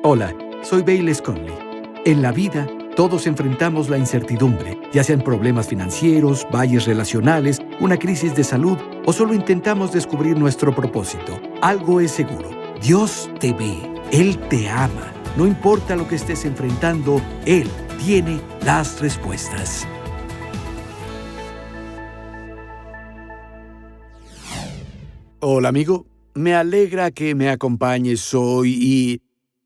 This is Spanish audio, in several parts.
Hola, soy Bayless Conley. En la vida, todos enfrentamos la incertidumbre, ya sean problemas financieros, valles relacionales, una crisis de salud o solo intentamos descubrir nuestro propósito. Algo es seguro, Dios te ve, Él te ama. No importa lo que estés enfrentando, Él tiene las respuestas. Hola amigo, me alegra que me acompañes hoy y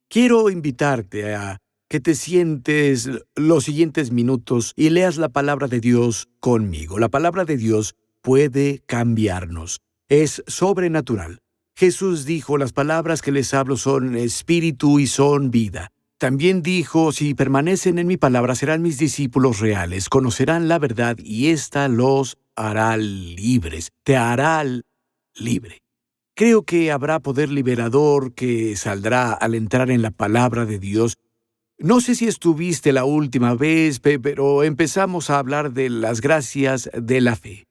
quiero invitarte a que te sientes los siguientes minutos y leas la palabra de Dios conmigo. La palabra de Dios puede cambiarnos. Es sobrenatural. Jesús dijo, las palabras que les hablo son espíritu y son vida. También dijo, si permanecen en mi palabra serán mis discípulos reales, conocerán la verdad y ésta los hará libres. Te hará libre. Creo que habrá poder liberador que saldrá al entrar en la palabra de Dios. No sé si estuviste la última vez, pero empezamos a hablar de las gracias de la fe.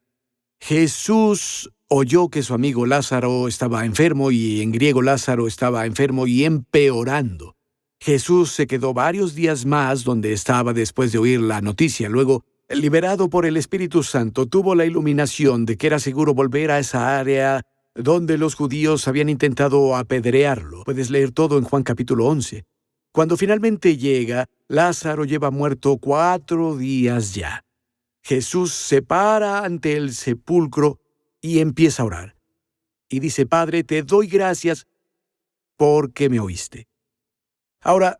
Jesús oyó que su amigo Lázaro estaba enfermo y en griego Lázaro estaba enfermo y empeorando. Jesús se quedó varios días más donde estaba después de oír la noticia. Luego, liberado por el Espíritu Santo, tuvo la iluminación de que era seguro volver a esa área donde los judíos habían intentado apedrearlo. Puedes leer todo en Juan capítulo 11. Cuando finalmente llega, Lázaro lleva muerto 4 días ya. Jesús se para ante el sepulcro y empieza a orar. Y dice, Padre, te doy gracias porque me oíste. Ahora,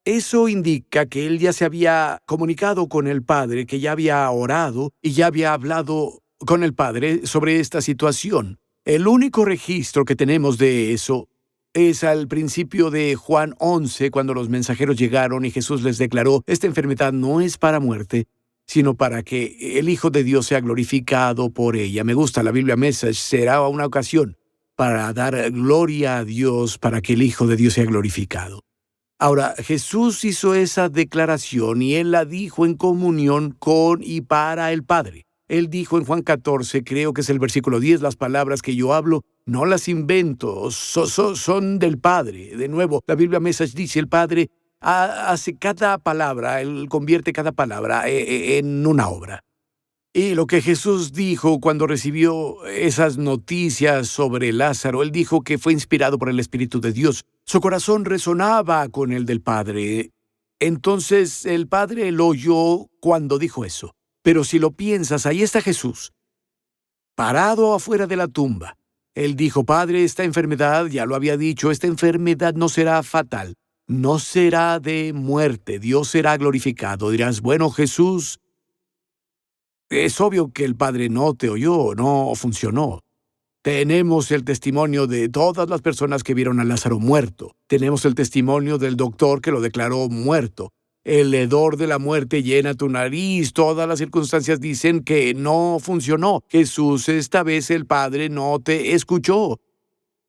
eso indica que él ya se había comunicado con el Padre, que ya había orado y ya había hablado con el Padre sobre esta situación. El único registro que tenemos de eso es al principio de Juan 11, cuando los mensajeros llegaron y Jesús les declaró, esta enfermedad no es para muerte, sino para que el Hijo de Dios sea glorificado por ella. Me gusta la Biblia Message, será una ocasión para dar gloria a Dios, para que el Hijo de Dios sea glorificado. Ahora, Jesús hizo esa declaración y Él la dijo en comunión con y para el Padre. Él dijo en Juan 14, creo que es el versículo 10, las palabras que yo hablo, no las invento, son del Padre. De nuevo, la Biblia Message dice, el Padre hace cada palabra, Él convierte cada palabra en una obra. Y lo que Jesús dijo cuando recibió esas noticias sobre Lázaro, Él dijo que fue inspirado por el Espíritu de Dios. Su corazón resonaba con el del Padre. Entonces el Padre lo oyó cuando dijo eso. Pero si lo piensas, ahí está Jesús, parado afuera de la tumba. Él dijo, Padre, esta enfermedad, ya lo había dicho, esta enfermedad no será fatal, no será de muerte, Dios será glorificado. Dirás, bueno, Jesús, es obvio que el Padre no te oyó, no funcionó. Tenemos el testimonio de todas las personas que vieron a Lázaro muerto. Tenemos el testimonio del doctor que lo declaró muerto. El hedor de la muerte llena tu nariz. Todas las circunstancias dicen que no funcionó. Jesús, esta vez el Padre no te escuchó.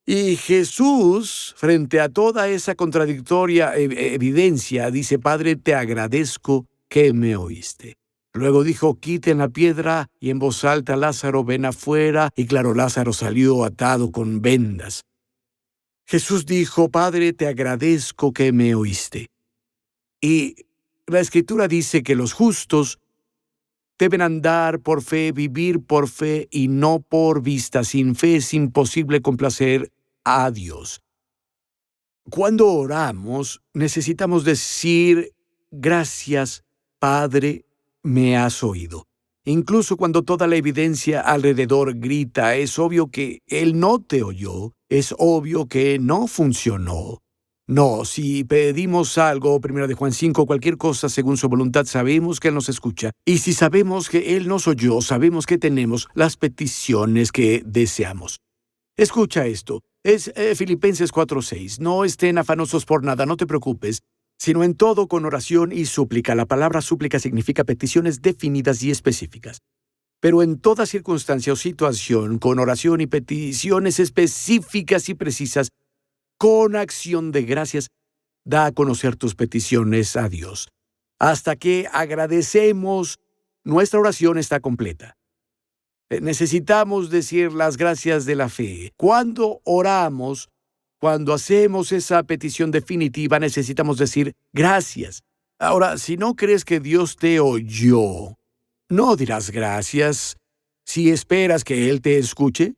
Y Jesús, frente a toda esa contradictoria evidencia, dice, Padre, te agradezco que me oíste. Luego dijo, quiten la piedra, y en voz alta, Lázaro, ven afuera. Y claro, Lázaro salió atado con vendas. Jesús dijo, Padre, te agradezco que me oíste. Y la Escritura dice que los justos deben andar por fe, vivir por fe y no por vista. Sin fe es imposible complacer a Dios. Cuando oramos, necesitamos decir, gracias, Padre, me has oído. Incluso cuando toda la evidencia alrededor grita, es obvio que Él no te oyó, es obvio que no funcionó. No, si pedimos algo, 1 de Juan 5, cualquier cosa según su voluntad, sabemos que Él nos escucha. Y si sabemos que Él nos oyó, sabemos que tenemos las peticiones que deseamos. Escucha esto, es Filipenses 4:6. No estén afanosos por nada, no te preocupes, sino en todo con oración y súplica. La palabra súplica significa peticiones definidas y específicas. Pero en toda circunstancia o situación, con oración y peticiones específicas y precisas, con acción de gracias, da a conocer tus peticiones a Dios. Hasta que agradecemos, nuestra oración está completa. Necesitamos decir las gracias de la fe. Cuando oramos, cuando hacemos esa petición definitiva, necesitamos decir gracias. Ahora, si no crees que Dios te oyó, no dirás gracias. Si esperas que Él te escuche,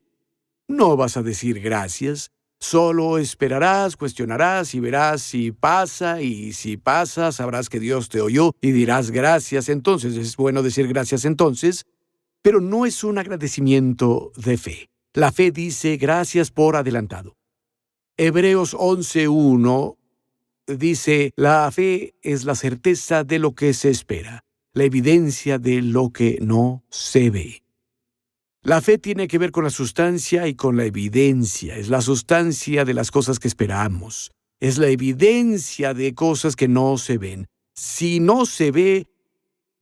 no vas a decir gracias. Solo esperarás, cuestionarás y verás si pasa, y si pasa, sabrás que Dios te oyó y dirás gracias. Entonces, es bueno decir gracias entonces, pero no es un agradecimiento de fe. La fe dice gracias por adelantado. Hebreos 11:1 dice, la fe es la certeza de lo que se espera, la evidencia de lo que no se ve. La fe tiene que ver con la sustancia y con la evidencia. Es la sustancia de las cosas que esperamos. Es la evidencia de cosas que no se ven. Si no se ve,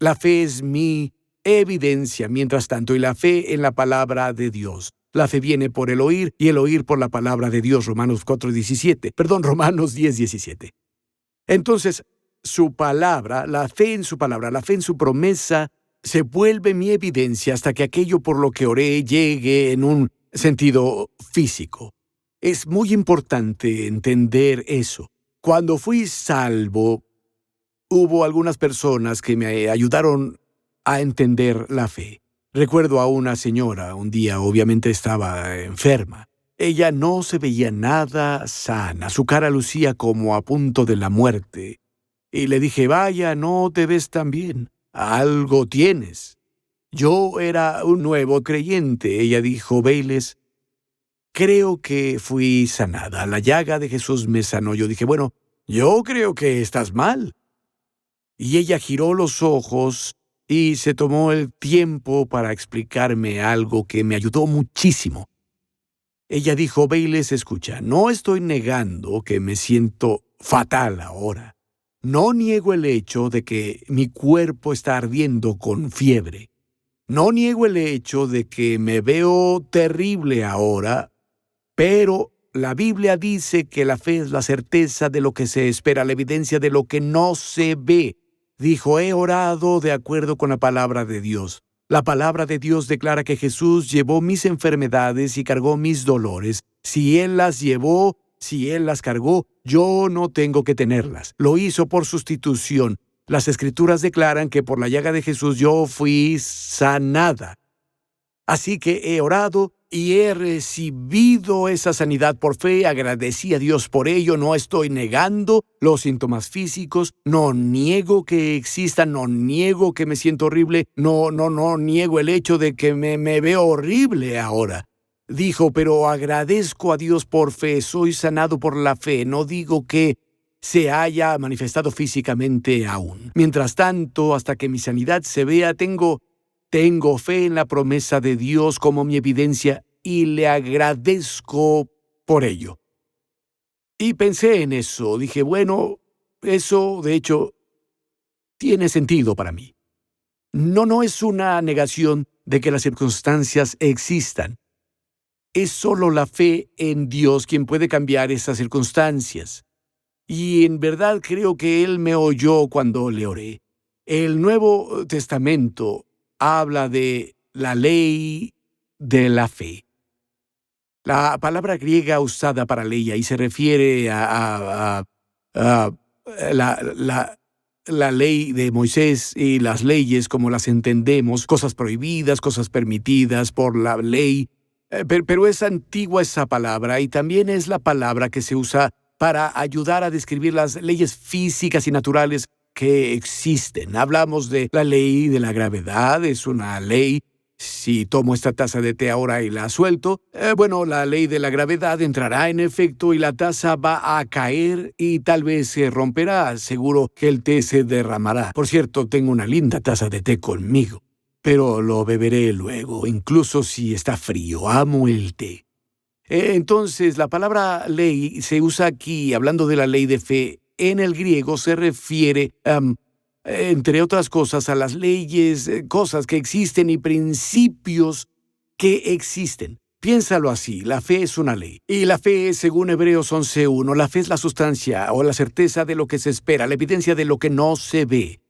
la fe es mi evidencia, mientras tanto, y la fe en la palabra de Dios. La fe viene por el oír, y el oír por la palabra de Dios, Romanos 10:17. Entonces, su palabra, la fe en su palabra, la fe en su promesa, se vuelve mi evidencia hasta que aquello por lo que oré llegue en un sentido físico. Es muy importante entender eso. Cuando fui salvo, hubo algunas personas que me ayudaron a entender la fe. Recuerdo a una señora, un día obviamente estaba enferma. Ella no se veía nada sana, su cara lucía como a punto de la muerte. Y le dije, vaya, no te ves tan bien. Algo tienes. Yo era un nuevo creyente. Ella dijo, Bayless, creo que fui sanada. La llaga de Jesús me sanó. Yo dije, bueno, yo creo que estás mal. Y ella giró los ojos y se tomó el tiempo para explicarme algo que me ayudó muchísimo. Ella dijo, Bayless, escucha, no estoy negando que me siento fatal ahora. No niego el hecho de que mi cuerpo está ardiendo con fiebre. No niego el hecho de que me veo terrible ahora, pero la Biblia dice que la fe es la certeza de lo que se espera, la evidencia de lo que no se ve. Dijo, he orado de acuerdo con la palabra de Dios. La palabra de Dios declara que Jesús llevó mis enfermedades y cargó mis dolores. Si Él las llevó, si Él las cargó, yo no tengo que tenerlas. Lo hizo por sustitución. Las Escrituras declaran que por la llaga de Jesús yo fui sanada. Así que he orado y he recibido esa sanidad por fe. Agradecí a Dios por ello. No estoy negando los síntomas físicos. No niego que existan. No niego que me siento horrible. No niego el hecho de que me veo horrible ahora. Dijo, pero agradezco a Dios por fe. Soy sanado por la fe. No digo que se haya manifestado físicamente aún. Mientras tanto, hasta que mi sanidad se vea, tengo fe en la promesa de Dios como mi evidencia y le agradezco por ello. Y pensé en eso. Dije, bueno, eso de hecho tiene sentido para mí. No es una negación de que las circunstancias existan. Es solo la fe en Dios quien puede cambiar esas circunstancias. Y en verdad creo que Él me oyó cuando le oré. El Nuevo Testamento habla de la ley de la fe. La palabra griega usada para ley ahí se refiere a la ley de Moisés y las leyes como las entendemos, cosas prohibidas, cosas permitidas por la ley. Pero es antigua esa palabra y también es la palabra que se usa para ayudar a describir las leyes físicas y naturales que existen. Hablamos de la ley de la gravedad, es una ley. Si tomo esta taza de té ahora y la suelto, la ley de la gravedad entrará en efecto y la taza va a caer y tal vez se romperá. Seguro que el té se derramará. Por cierto, tengo una linda taza de té conmigo, pero lo beberé luego, incluso si está frío. Amo el té. Entonces, la palabra ley se usa aquí, hablando de la ley de fe. En el griego se refiere, entre otras cosas, a las leyes, cosas que existen y principios que existen. Piénsalo así, la fe es una ley. Y la fe, según Hebreos 11:1, la fe es la sustancia o la certeza de lo que se espera, la evidencia de lo que no se ve.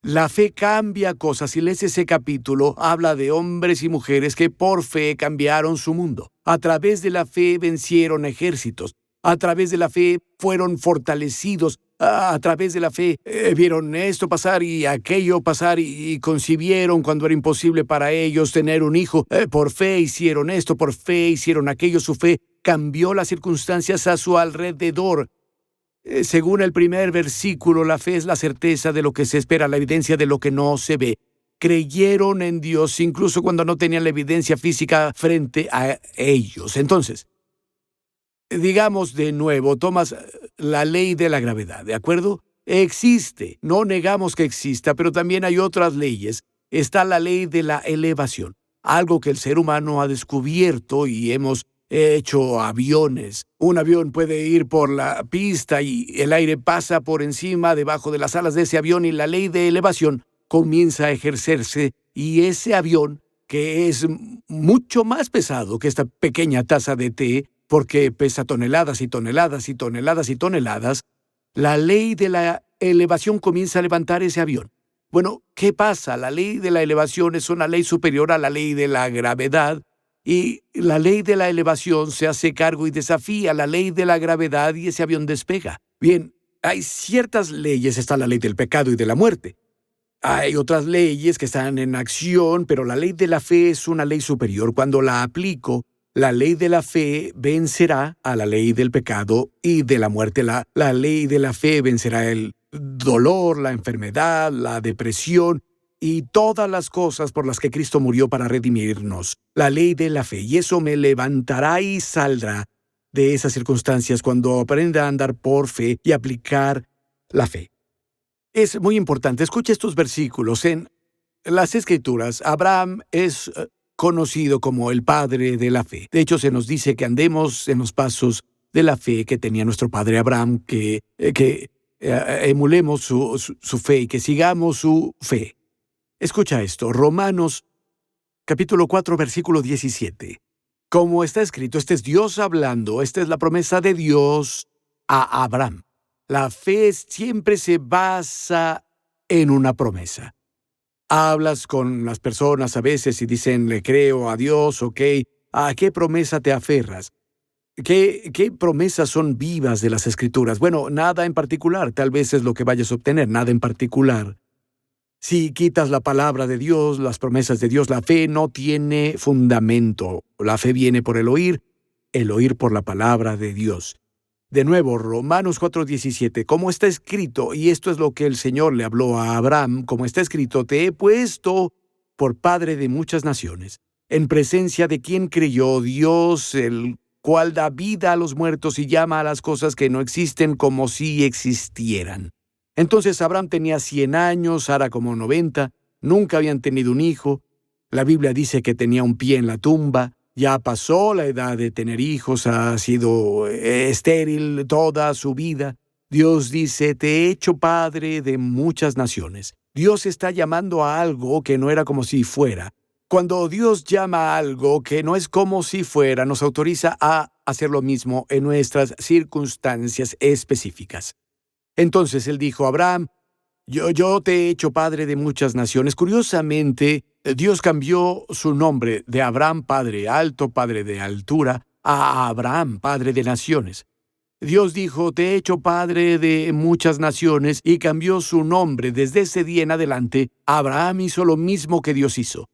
La fe cambia cosas. Si lees ese capítulo, habla de hombres y mujeres que por fe cambiaron su mundo. A través de la fe vencieron ejércitos. A través de la fe fueron fortalecidos. A través de la fe vieron esto pasar y aquello pasar y concibieron cuando era imposible para ellos tener un hijo. Por fe hicieron esto, por fe hicieron aquello. Su fe cambió las circunstancias a su alrededor. Según el primer versículo, la fe es la certeza de lo que se espera, la evidencia de lo que no se ve. Creyeron en Dios incluso cuando no tenían la evidencia física frente a ellos. Entonces, digamos de nuevo, tomas la ley de la gravedad, ¿de acuerdo? Existe, no negamos que exista, pero también hay otras leyes. Está la ley de la elevación, algo que el ser humano ha descubierto y hemos hecho aviones. Un avión puede ir por la pista y el aire pasa por encima, debajo de las alas de ese avión, y la ley de elevación comienza a ejercerse, y ese avión, que es mucho más pesado que esta pequeña taza de té, porque pesa toneladas y toneladas y toneladas y toneladas, la ley de la elevación comienza a levantar ese avión. Bueno, ¿qué pasa? La ley de la elevación es una ley superior a la ley de la gravedad, y la ley de la elevación se hace cargo y desafía la ley de la gravedad y ese avión despega. Bien, hay ciertas leyes, está la ley del pecado y de la muerte. Hay otras leyes que están en acción, pero la ley de la fe es una ley superior. Cuando la aplico, la ley de la fe vencerá a la ley del pecado y de la muerte. La ley de la fe vencerá el dolor, la enfermedad, la depresión y todas las cosas por las que Cristo murió para redimirnos. La ley de la fe. Y eso me levantará y saldrá de esas circunstancias cuando aprenda a andar por fe y aplicar la fe. Es muy importante. Escucha estos versículos. En las Escrituras, Abraham es conocido como el padre de la fe. De hecho, se nos dice que andemos en los pasos de la fe que tenía nuestro padre Abraham, que emulemos su fe y que sigamos su fe. Escucha esto, Romanos capítulo 4, versículo 17. Como está escrito, este es Dios hablando, esta es la promesa de Dios a Abraham. La fe siempre se basa en una promesa. Hablas con las personas a veces y dicen, le creo a Dios, ok. ¿A qué promesa te aferras? ¿Qué promesas son vivas de las Escrituras? Bueno, nada en particular, tal vez es lo que vayas a obtener, nada en particular. Si quitas la palabra de Dios, las promesas de Dios, la fe no tiene fundamento. La fe viene por el oír por la palabra de Dios. De nuevo, Romanos 4:17, como está escrito, y esto es lo que el Señor le habló a Abraham, como está escrito, te he puesto por padre de muchas naciones, en presencia de quien creyó Dios, el cual da vida a los muertos y llama a las cosas que no existen como si existieran. Entonces Abraham tenía 100 años, Sara como 90, nunca habían tenido un hijo. La Biblia dice que tenía un pie en la tumba. Ya pasó la edad de tener hijos, ha sido estéril toda su vida. Dios dice, te he hecho padre de muchas naciones. Dios está llamando a algo que no era como si fuera. Cuando Dios llama a algo que no es como si fuera, nos autoriza a hacer lo mismo en nuestras circunstancias específicas. Entonces él dijo, Abraham, yo te he hecho padre de muchas naciones. Curiosamente, Dios cambió su nombre de Abraham, padre alto, padre de altura, a Abraham, padre de naciones. Dios dijo, te he hecho padre de muchas naciones, y cambió su nombre. Desde ese día en adelante, Abraham hizo lo mismo que Dios hizo.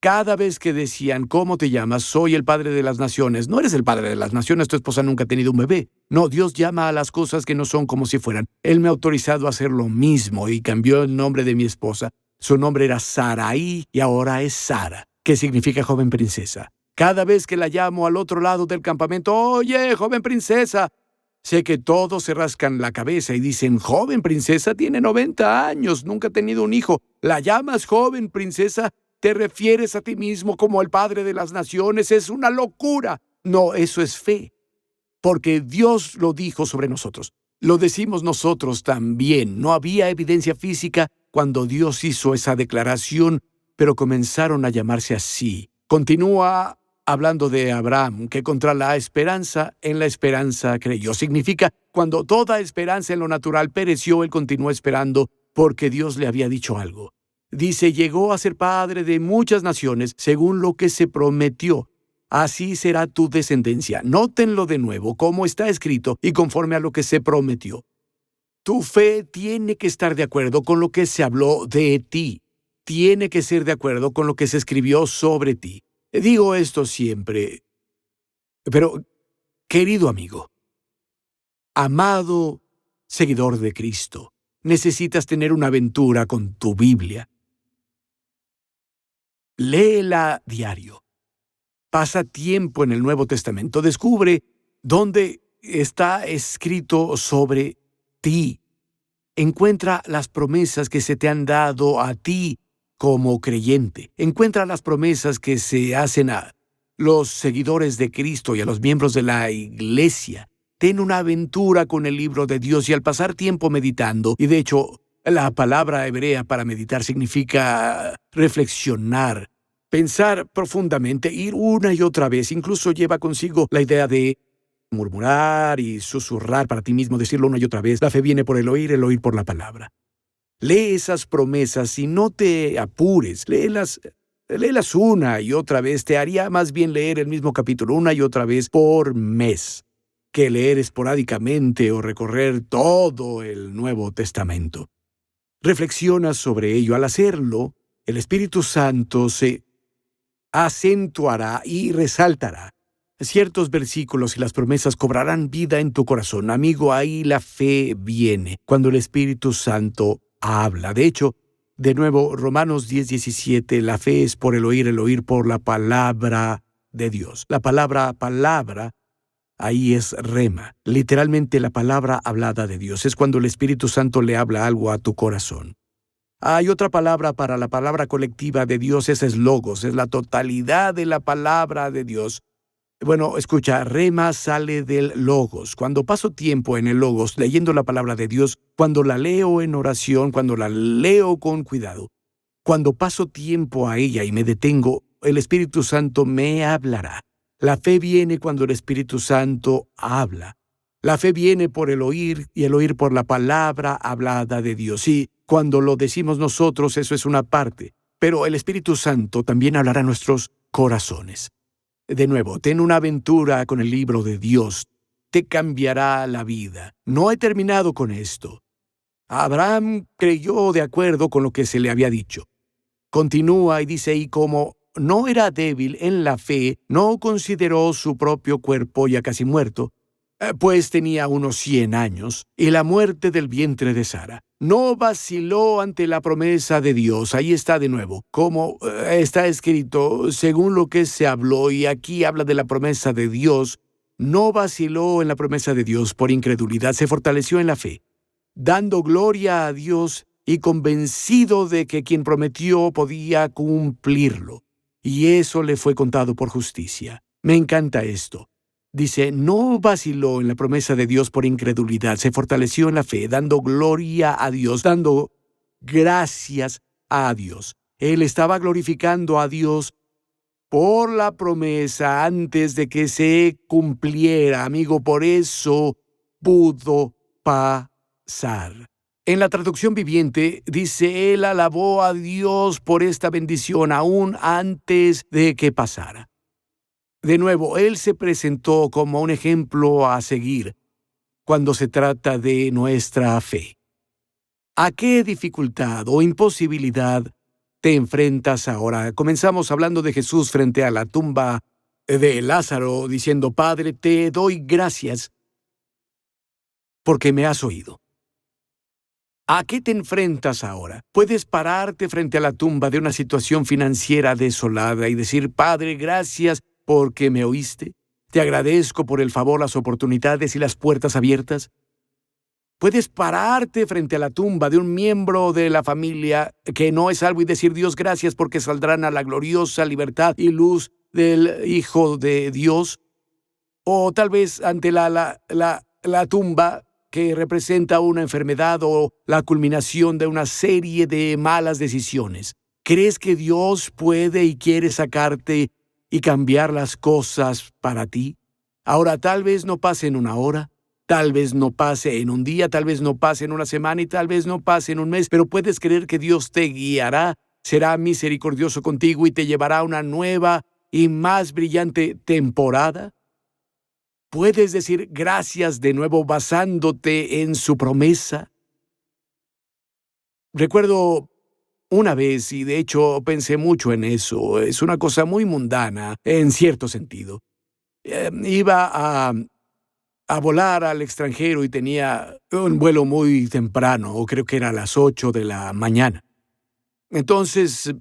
Cada vez que decían, ¿cómo te llamas? Soy el padre de las naciones. No eres el padre de las naciones, tu esposa nunca ha tenido un bebé. No, Dios llama a las cosas que no son como si fueran. Él me ha autorizado a hacer lo mismo y cambió el nombre de mi esposa. Su nombre era Sarai y ahora es Sara, que significa joven princesa. Cada vez que la llamo al otro lado del campamento, oye, joven princesa, sé que todos se rascan la cabeza y dicen, joven princesa tiene 90 años, nunca ha tenido un hijo. ¿La llamas joven princesa? ¿Te refieres a ti mismo como el padre de las naciones? Es una locura. No, eso es fe, porque Dios lo dijo sobre nosotros. Lo decimos nosotros también. No había evidencia física cuando Dios hizo esa declaración, pero comenzaron a llamarse así. Continúa hablando de Abraham, que contra la esperanza, en la esperanza creyó. Significa, cuando toda esperanza en lo natural pereció, él continuó esperando porque Dios le había dicho algo. Dice, llegó a ser padre de muchas naciones, según lo que se prometió. Así será tu descendencia. Nótenlo de nuevo, como está escrito y conforme a lo que se prometió. Tu fe tiene que estar de acuerdo con lo que se habló de ti. Tiene que ser de acuerdo con lo que se escribió sobre ti. Digo esto siempre, pero, querido amigo, amado seguidor de Cristo, necesitas tener una aventura con tu Biblia. Léela diario. Pasa tiempo en el Nuevo Testamento. Descubre dónde está escrito sobre ti. Encuentra las promesas que se te han dado a ti como creyente. Encuentra las promesas que se hacen a los seguidores de Cristo y a los miembros de la iglesia. Ten una aventura con el libro de Dios y al pasar tiempo meditando, y de hecho, la palabra hebrea para meditar significa reflexionar, pensar profundamente, ir una y otra vez, incluso lleva consigo la idea de murmurar y susurrar para ti mismo, decirlo una y otra vez. La fe viene por el oír por la palabra. Lee esas promesas y no te apures. Léelas una y otra vez. Te haría más bien leer el mismo capítulo una y otra vez por mes que leer esporádicamente o recorrer todo el Nuevo Testamento. Reflexiona sobre ello. Al hacerlo, el Espíritu Santo se acentuará y resaltará. Ciertos versículos y las promesas cobrarán vida en tu corazón. Amigo, ahí la fe viene cuando el Espíritu Santo habla. De hecho, de nuevo, Romanos 10:17, la fe es por el oír por la palabra de Dios. La palabra, ahí es rema. Literalmente la palabra hablada de Dios. Es cuando el Espíritu Santo le habla algo a tu corazón. Hay otra palabra para la palabra colectiva de Dios, esa es logos, es la totalidad de la palabra de Dios. Bueno, escucha, rema sale del logos. Cuando paso tiempo en el logos, leyendo la palabra de Dios, cuando la leo en oración, cuando la leo con cuidado, cuando paso tiempo a ella y me detengo, el Espíritu Santo me hablará. La fe viene cuando el Espíritu Santo habla. La fe viene por el oír y el oír por la palabra hablada de Dios. Y cuando lo decimos nosotros, eso es una parte. Pero el Espíritu Santo también hablará a nuestros corazones. De nuevo, ten una aventura con el libro de Dios. Te cambiará la vida. No he terminado con esto. Abraham creyó de acuerdo con lo que se le había dicho. Continúa y dice, y como no era débil en la fe, no consideró su propio cuerpo ya casi muerto, pues tenía unos 100 años, y la muerte del vientre de Sara. No vaciló ante la promesa de Dios. Ahí está de nuevo, como está escrito, según lo que se habló, y aquí habla de la promesa de Dios. No vaciló en la promesa de Dios por incredulidad, se fortaleció en la fe, dando gloria a Dios y convencido de que quien prometió podía cumplirlo. Y eso le fue contado por justicia. Me encanta esto. Dice, no vaciló en la promesa de Dios por incredulidad, se fortaleció en la fe, dando gloria a Dios, dando gracias a Dios. Él estaba glorificando a Dios por la promesa antes de que se cumpliera, amigo, por eso pudo pasar. En la traducción viviente dice, él alabó a Dios por esta bendición aún antes de que pasara. De nuevo, él se presentó como un ejemplo a seguir cuando se trata de nuestra fe. ¿A qué dificultad o imposibilidad te enfrentas ahora? Comenzamos hablando de Jesús frente a la tumba de Lázaro, diciendo, Padre, te doy gracias porque me has oído. ¿A qué te enfrentas ahora? Puedes pararte frente a la tumba de una situación financiera desolada y decir, Padre, gracias porque me oíste. Te agradezco por el favor, las oportunidades y las puertas abiertas. Puedes pararte frente a la tumba de un miembro de la familia que no es salvo y decir, Dios, gracias porque saldrán a la gloriosa libertad y luz del Hijo de Dios. O tal vez ante la tumba que representa una enfermedad o la culminación de una serie de malas decisiones. ¿Crees que Dios puede y quiere sacarte y cambiar las cosas para ti? Ahora, tal vez no pase en una hora, tal vez no pase en un día, tal vez no pase en una semana y tal vez no pase en un mes, pero puedes creer que Dios te guiará, será misericordioso contigo y te llevará a una nueva y más brillante temporada? ¿Puedes decir gracias de nuevo basándote en su promesa? Recuerdo una vez, y de hecho pensé mucho en eso, es una cosa muy mundana, en cierto sentido. Iba a volar al extranjero y tenía un vuelo muy temprano, o creo que era a las 8 de la mañana. Entonces,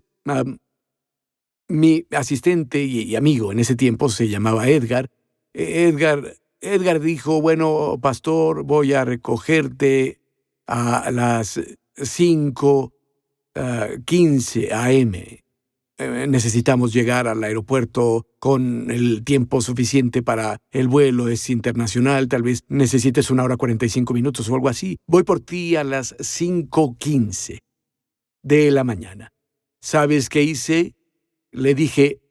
mi asistente y amigo en ese tiempo se llamaba Edgar. Edgar dijo, bueno, pastor, voy a recogerte a las 5:15 AM. Necesitamos llegar al aeropuerto con el tiempo suficiente para el vuelo. Es internacional, tal vez necesites 1 hora 45 minutos o algo así. Voy por ti a las 5:15 de la mañana. ¿Sabes qué hice? Le dije,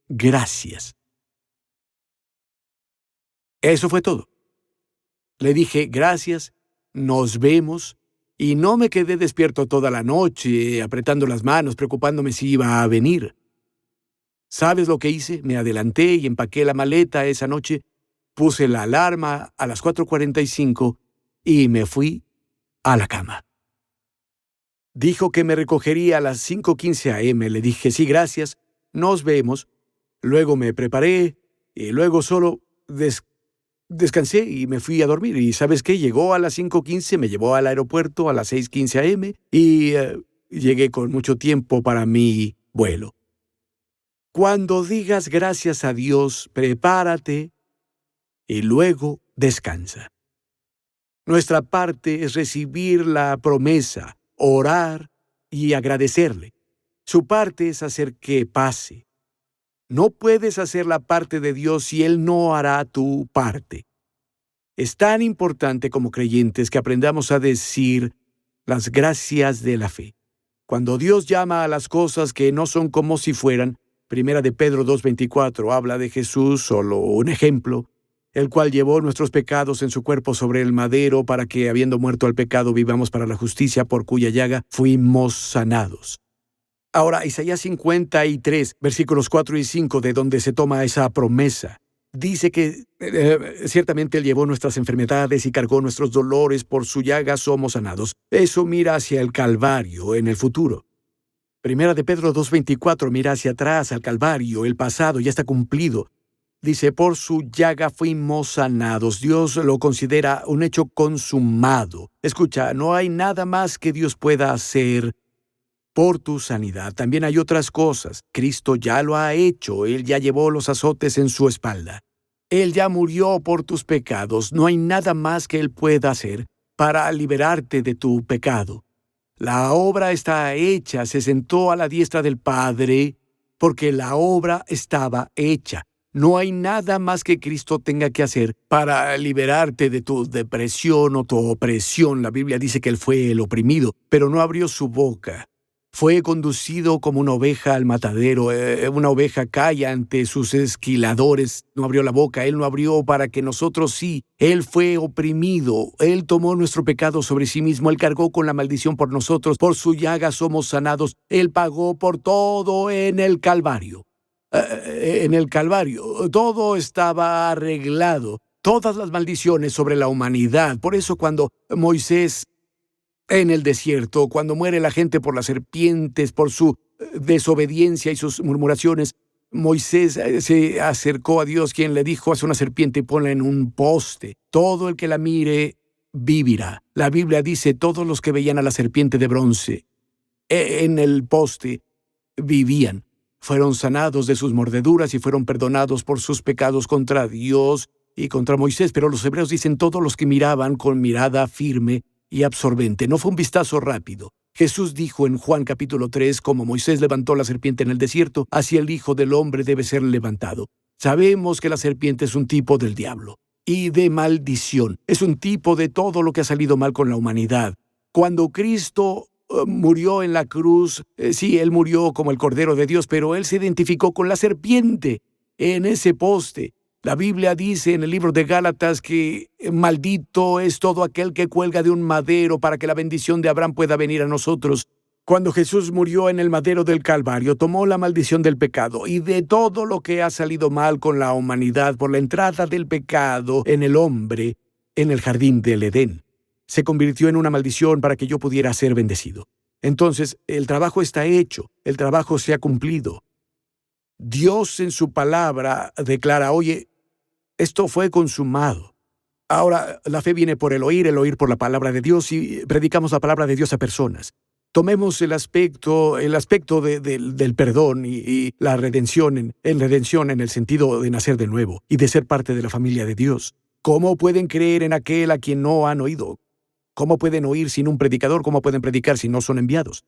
gracias. Eso fue todo. Le dije, gracias, nos vemos, y no me quedé despierto toda la noche, apretando las manos, preocupándome si iba a venir. ¿Sabes lo que hice? Me adelanté y empaqué la maleta esa noche, puse la alarma a las 4:45 y me fui a la cama. Dijo que me recogería a las 5:15 AM. Le dije, sí, gracias, nos vemos. Luego me preparé y luego solo descansé y me fui a dormir. ¿Y sabes qué? Llegó a las 5:15, me llevó al aeropuerto a las 6:15 AM y llegué con mucho tiempo para mi vuelo. Cuando digas gracias a Dios, prepárate y luego descansa. Nuestra parte es recibir la promesa, orar y agradecerle. Su parte es hacer que pase. No puedes hacer la parte de Dios si Él no hará tu parte. Es tan importante como creyentes que aprendamos a decir las gracias de la fe. Cuando Dios llama a las cosas que no son como si fueran, Primera de Pedro 2:24 habla de Jesús, solo un ejemplo, el cual llevó nuestros pecados en su cuerpo sobre el madero para que, habiendo muerto al pecado, vivamos para la justicia, por cuya llaga fuimos sanados. Ahora, Isaías 53, versículos 4 y 5, de donde se toma esa promesa, dice que ciertamente Él llevó nuestras enfermedades y cargó nuestros dolores, por su llaga somos sanados. Eso mira hacia el Calvario en el futuro. Primera de Pedro 2:24 mira hacia atrás al Calvario, el pasado ya está cumplido. Dice, por su llaga fuimos sanados. Dios lo considera un hecho consumado. Escucha, no hay nada más que Dios pueda hacer por tu sanidad. También hay otras cosas. Cristo ya lo ha hecho. Él ya llevó los azotes en su espalda. Él ya murió por tus pecados. No hay nada más que Él pueda hacer para liberarte de tu pecado. La obra está hecha. Se sentó a la diestra del Padre porque la obra estaba hecha. No hay nada más que Cristo tenga que hacer para liberarte de tu depresión o tu opresión. La Biblia dice que Él fue el oprimido, pero no abrió su boca. Fue conducido como una oveja al matadero. Una oveja cae ante sus esquiladores. No abrió la boca. Él no abrió para que nosotros sí. Él fue oprimido. Él tomó nuestro pecado sobre sí mismo. Él cargó con la maldición por nosotros. Por su llaga somos sanados. Él pagó por todo en el Calvario. En el Calvario. Todo estaba arreglado. Todas las maldiciones sobre la humanidad. Por eso cuando Moisés en el desierto, cuando muere la gente por las serpientes, por su desobediencia y sus murmuraciones, Moisés se acercó a Dios, quien le dijo, haz una serpiente y ponla en un poste. Todo el que la mire vivirá. La Biblia dice, todos los que veían a la serpiente de bronce en el poste vivían. Fueron sanados de sus mordeduras y fueron perdonados por sus pecados contra Dios y contra Moisés. Pero los hebreos dicen, todos los que miraban con mirada firme y absorbente. No fue un vistazo rápido. Jesús dijo en Juan capítulo 3, como Moisés levantó la serpiente en el desierto, así el Hijo del Hombre debe ser levantado. Sabemos que la serpiente es un tipo del diablo y de maldición. Es un tipo de todo lo que ha salido mal con la humanidad. Cuando Cristo murió en la cruz, sí, Él murió como el Cordero de Dios, pero Él se identificó con la serpiente en ese poste. La Biblia dice en el libro de Gálatas que maldito es todo aquel que cuelga de un madero para que la bendición de Abraham pueda venir a nosotros. Cuando Jesús murió en el madero del Calvario, tomó la maldición del pecado y de todo lo que ha salido mal con la humanidad por la entrada del pecado en el hombre en el jardín del Edén. Se convirtió en una maldición para que yo pudiera ser bendecido. Entonces, el trabajo está hecho, el trabajo se ha cumplido. Dios en su palabra declara, oye, esto fue consumado. Ahora, la fe viene por el oír por la palabra de Dios y predicamos la palabra de Dios a personas. Tomemos el aspecto del perdón y la redención en el sentido de nacer de nuevo y de ser parte de la familia de Dios. ¿Cómo pueden creer en aquel a quien no han oído? ¿Cómo pueden oír sin un predicador? ¿Cómo pueden predicar si no son enviados?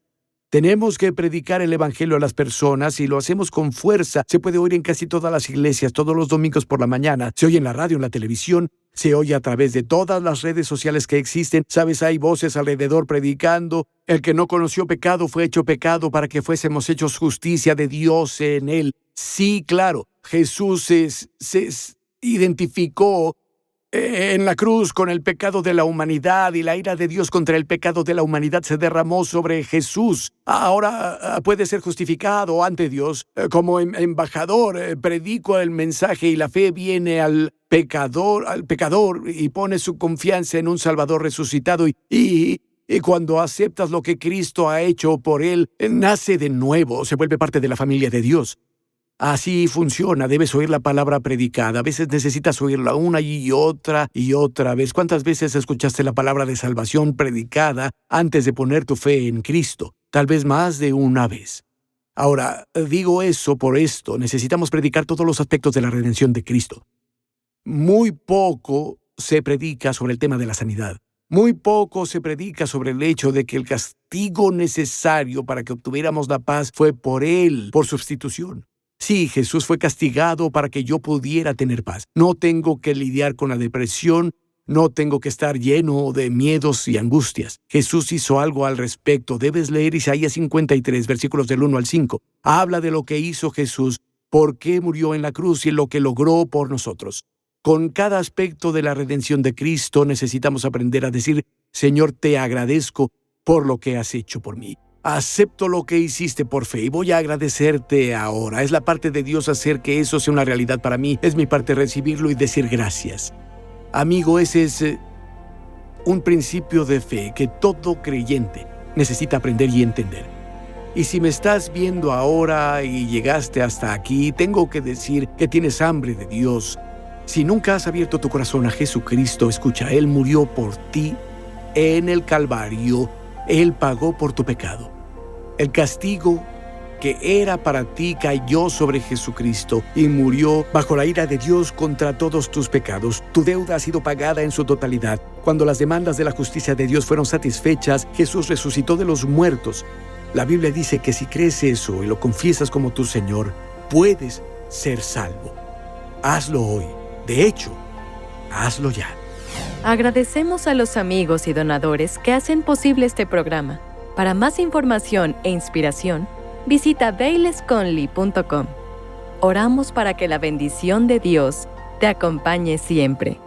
Tenemos que predicar el evangelio a las personas y lo hacemos con fuerza. Se puede oír en casi todas las iglesias, todos los domingos por la mañana. Se oye en la radio, en la televisión, se oye a través de todas las redes sociales que existen. Sabes, hay voces alrededor predicando. El que no conoció pecado fue hecho pecado para que fuésemos hechos justicia de Dios en él. Sí, claro, Jesús se identificó en la cruz con el pecado de la humanidad y la ira de Dios contra el pecado de la humanidad se derramó sobre Jesús. Ahora puede ser justificado ante Dios como embajador. Predico el mensaje y la fe viene al pecador y pone su confianza en un Salvador resucitado y cuando aceptas lo que Cristo ha hecho por él, nace de nuevo, se vuelve parte de la familia de Dios. Así funciona, debes oír la palabra predicada. A veces necesitas oírla una y otra vez. ¿Cuántas veces escuchaste la palabra de salvación predicada antes de poner tu fe en Cristo? Tal vez más de una vez. Ahora, digo eso por esto. Necesitamos predicar todos los aspectos de la redención de Cristo. Muy poco se predica sobre el tema de la sanidad. Muy poco se predica sobre el hecho de que el castigo necesario para que obtuviéramos la paz fue por Él, por sustitución. Sí, Jesús fue castigado para que yo pudiera tener paz. No tengo que lidiar con la depresión, no tengo que estar lleno de miedos y angustias. Jesús hizo algo al respecto. Debes leer Isaías 53, versículos del 1 al 5. Habla de lo que hizo Jesús, por qué murió en la cruz y lo que logró por nosotros. Con cada aspecto de la redención de Cristo necesitamos aprender a decir, Señor, te agradezco por lo que has hecho por mí. Acepto lo que hiciste por fe y voy a agradecerte ahora. Es la parte de Dios hacer que eso sea una realidad para mí. Es mi parte recibirlo y decir gracias. Amigo, ese es un principio de fe que todo creyente necesita aprender y entender. Y si me estás viendo ahora y llegaste hasta aquí, tengo que decir que tienes hambre de Dios. Si nunca has abierto tu corazón a Jesucristo, escucha, Él murió por ti en el Calvario. Él pagó por tu pecado. El castigo que era para ti cayó sobre Jesucristo y murió bajo la ira de Dios contra todos tus pecados. Tu deuda ha sido pagada en su totalidad. Cuando las demandas de la justicia de Dios fueron satisfechas, Jesús resucitó de los muertos. La Biblia dice que si crees eso y lo confiesas como tu Señor, puedes ser salvo. Hazlo hoy. De hecho, hazlo ya. Agradecemos a los amigos y donadores que hacen posible este programa. Para más información e inspiración, visita bailesconley.com. Oramos para que la bendición de Dios te acompañe siempre.